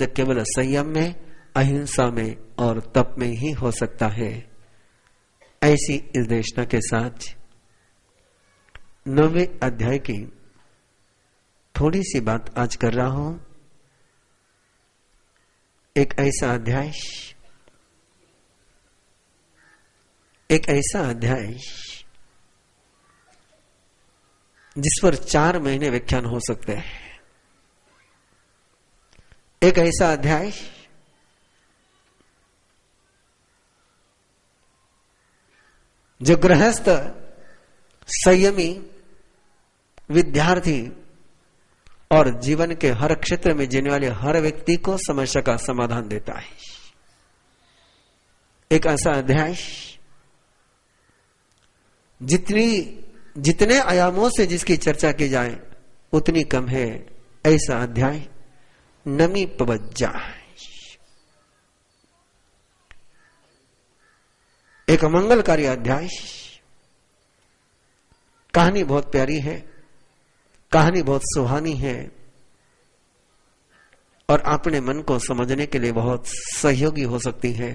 जो केवल संयम में, अहिंसा में और तप में ही हो सकता है। ऐसी इस देशना के साथ 9वें अध्याय की थोड़ी सी बात आज कर रहा हूं। एक ऐसा अध्याय जिस पर 4 महीने व्याख्यान हो सकते हैं। एक ऐसा अध्याय जो गृहस्थ, संयमी, विद्यार्थी और जीवन के हर क्षेत्र में जीने वाले हर व्यक्ति को समस्या का समाधान देता है। एक ऐसा अध्याय जितने आयामों से जिसकी चर्चा की जाए उतनी कम है। ऐसा अध्याय नमी पवज्जा, एक मंगलकारी अध्याय। कहानी बहुत प्यारी है, कहानी बहुत सुहानी है और अपने मन को समझने के लिए बहुत सहयोगी हो सकती है।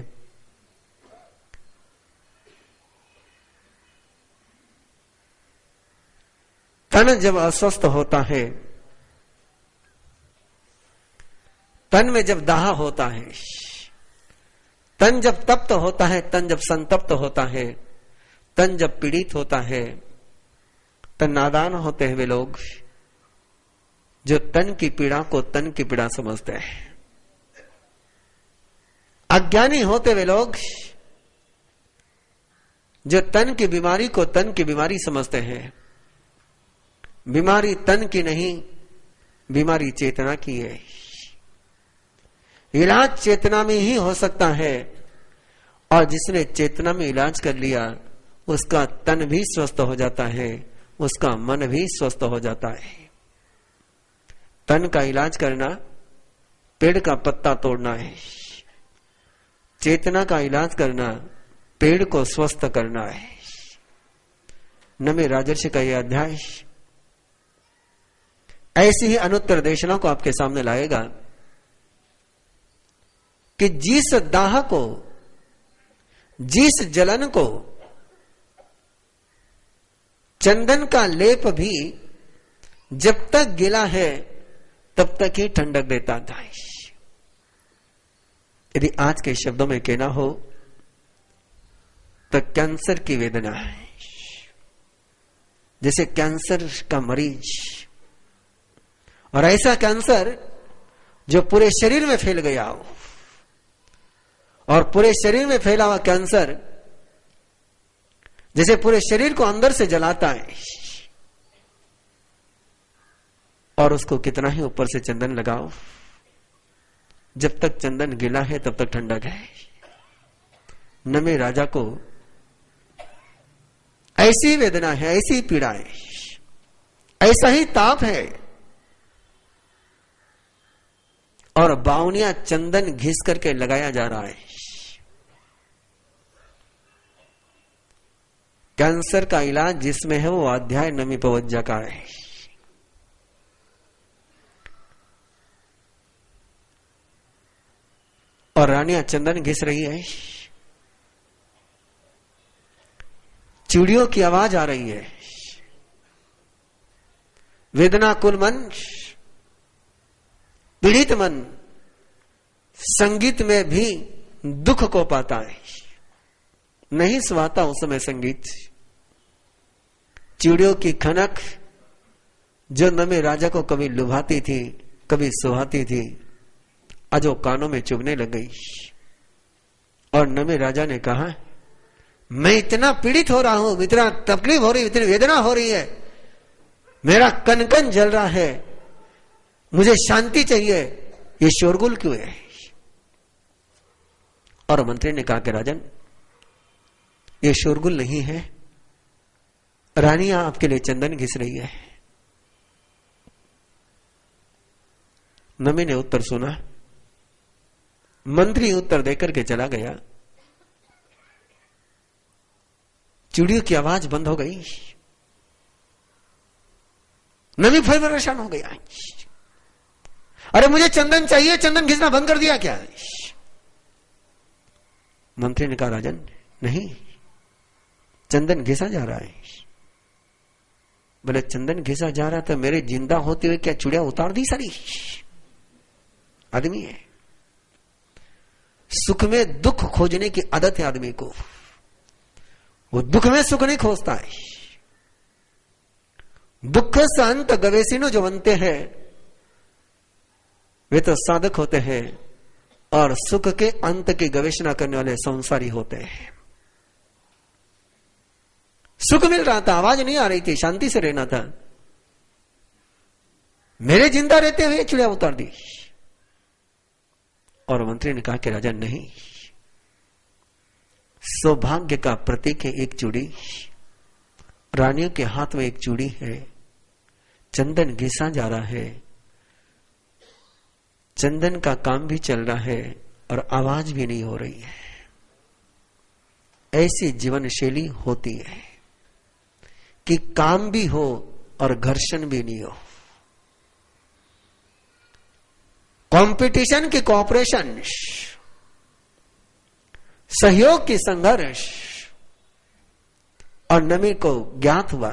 तन जब अस्वस्थ होता है, तन में जब दाह होता है, तन जब तप्त होता है, तन जब संतप्त होता है, तन जब पीड़ित होता है, तन नादान होते हैं वे लोग जो तन की पीड़ा को तन की पीड़ा समझते हैं। अज्ञानी होते वे लोग जो तन की बीमारी को तन की बीमारी समझते हैं। बीमारी तन की नहीं, बीमारी चेतना की है। इलाज चेतना में ही हो सकता है और जिसने चेतना में इलाज कर लिया उसका तन भी स्वस्थ हो जाता है, उसका मन भी स्वस्थ हो जाता है। तन का इलाज करना पेड़ का पत्ता तोड़ना है, चेतना का इलाज करना पेड़ को स्वस्थ करना है। नमे राजर्षि का यह अध्याय ऐसी ही अनुत्तर देशना को आपके सामने लाएगा कि जिस दाह को, जिस जलन को चंदन का लेप भी जब तक गिला है तब तक ही ठंडक देता था। यदि आज के शब्दों में कहना हो तो कैंसर की वेदना है। जैसे कैंसर का मरीज, और ऐसा कैंसर जो पूरे शरीर में फैल गया हो, और पूरे शरीर में फैला हुआ कैंसर जैसे पूरे शरीर को अंदर से जलाता है, और उसको कितना ही ऊपर से चंदन लगाओ, जब तक चंदन गिला है तब तक ठंडक है। नमे राजा को ऐसी वेदना है, ऐसी पीड़ा है, ऐसा ही ताप है, और बावनिया चंदन घिस करके लगाया जा रहा है। कैंसर का इलाज जिसमें है वो अध्याय नमी पवज्जा का है। और रानियां चंदन घिस रही है, चिड़ियों की आवाज आ रही है। वेदना कुल मन, पीड़ित मन संगीत में भी दुख को पाता है, नहीं सुहाता उस समय संगीत। चिड़ियों की खनक जो नमे राजा को कभी लुभाती थी, कभी सुहाती थी, आज वो कानों में चुभने लग गई। और नमे राजा ने कहा, मैं इतना पीड़ित हो रहा हूं, इतना तकलीफ हो रही, इतनी वेदना हो रही है, मेरा कन कन जल रहा है, मुझे शांति चाहिए, ये शोरगुल क्यों है? और मंत्री ने कहा कि राजन, ये शोरगुल नहीं है, रानियां आपके लिए चंदन घिस रही है। नमी ने उत्तर सुना, मंत्री उत्तर देकर के चला गया। चिड़ियों की आवाज बंद हो गई। नमी फिर परेशान हो गया, अरे मुझे चंदन चाहिए, चंदन घिसना बंद कर दिया क्या? मंत्री ने कहा राजन नहीं, चंदन घिसा जा रहा है। बोले चंदन घिसा जा रहा था, मेरे जिंदा होते हुए क्या चुड़िया उतार दी सारी? आदमी है, सुख में दुख खोजने की आदत है आदमी को, वो दुख में सुख नहीं खोजता है। दुख से अंत गवेसिनो जो बनते हैं वे तो साधक होते हैं, और सुख के अंत की गवेषणा करने वाले संसारी होते हैं। सुख मिल रहा था, आवाज नहीं आ रही थी, शांति से रहना था, मेरे जिंदा रहते हुए चिड़िया उतार दी। और मंत्री ने कहा कि राजा नहीं, सौभाग्य का प्रतीक है एक चूड़ी, रानियों के हाथ में एक चूड़ी है, चंदन घिसा जा रहा है, चंदन का काम भी चल रहा है और आवाज भी नहीं हो रही है। ऐसी जीवन शैली होती है कि काम भी हो और घर्षण भी नहीं हो, कंपटीशन की कोऑपरेशन, सहयोग की संघर्ष। और नमी को ज्ञात हुआ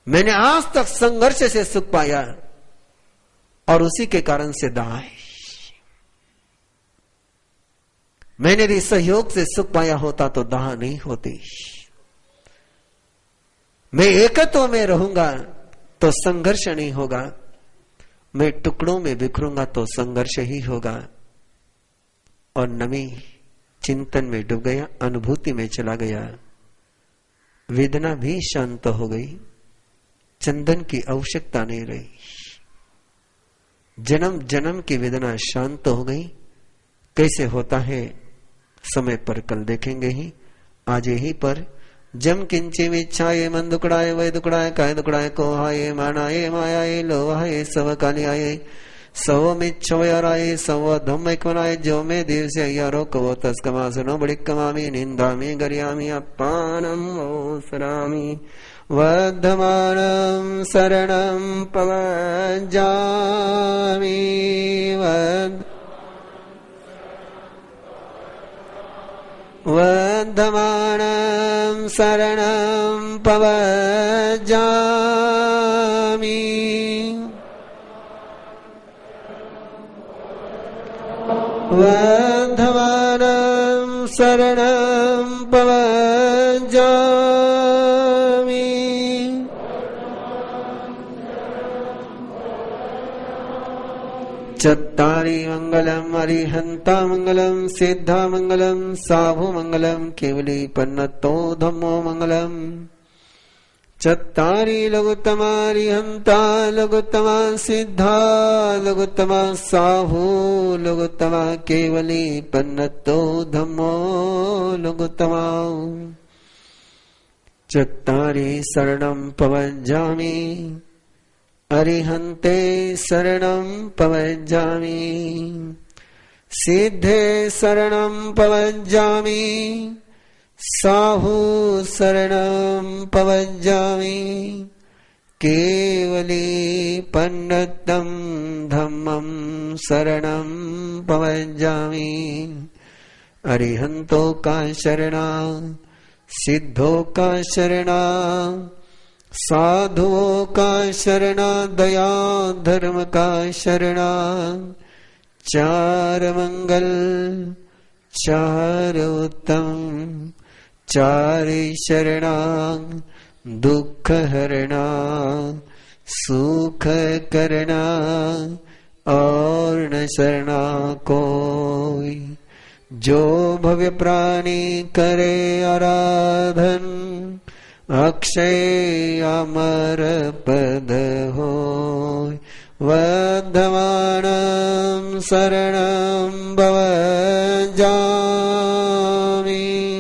मैंने आज तक संघर्ष से सुख पाया और उसी के कारण से दाह है। मैंने यदि सहयोग से सुख पाया होता तो दाह नहीं होती। मैं एकत्व में रहूंगा तो संघर्ष नहीं होगा, मैं टुकड़ों में बिखरूंगा तो संघर्ष ही होगा। और नमी चिंतन में डूब गया, अनुभूति में चला गया, वेदना भी शांत हो गई, चंदन की आवश्यकता नहीं रही, जन्म जन्म की वेदना शांत हो गई। कैसे होता है समय पर कल देखेंगे ही, आज यही पर जम किंचे विच्छाए मन दुकड़ाए वह दुकड़ाए काय दुकड़ाए को हाये मानाए मायाए लोहाए सब काली आये सव मिच्छवराए सव धम बनाए जो में देव से यारो कवो तस्कमा सुनो बड़ी कमामी निंदा में गरियामी अपानम ओसरामी वर्धमानम शरणम पवजामी वर्धमानं शरणं पवजामि वर्धमानं शरणं पवजामि चत्तारि मंगलम अरिहंता मंगलम सिद्धा मंगलम साभु मंगलम केवली पन्नतो धम्मो मंगलम चत्तारि लघुत्तमा अरिहंता लघुत्तमा सिद्धा लघुत्तमा साभु लघुत्तमा केवली पन्नतो धम्मो लघुत्तमा चत्तारि शरणं पवजामि अरिहन्ते शरणं पवजामि सिद्धे शरणं पवजामि साहु शरणं पवजामि केवली पन्नतं धम्मं शरणं पवजामि अरिहंतो का शरणा सिद्धों का शरणा साधुओं का शरणा दया धर्म का शरणा चार मंगल चार उत्तम चार शरणा दुख हरणा सुख करना और न शरणा कोई जो भव्य प्राणी करे आराधन अक्षय अमर पद होय वर्धमानं शरणं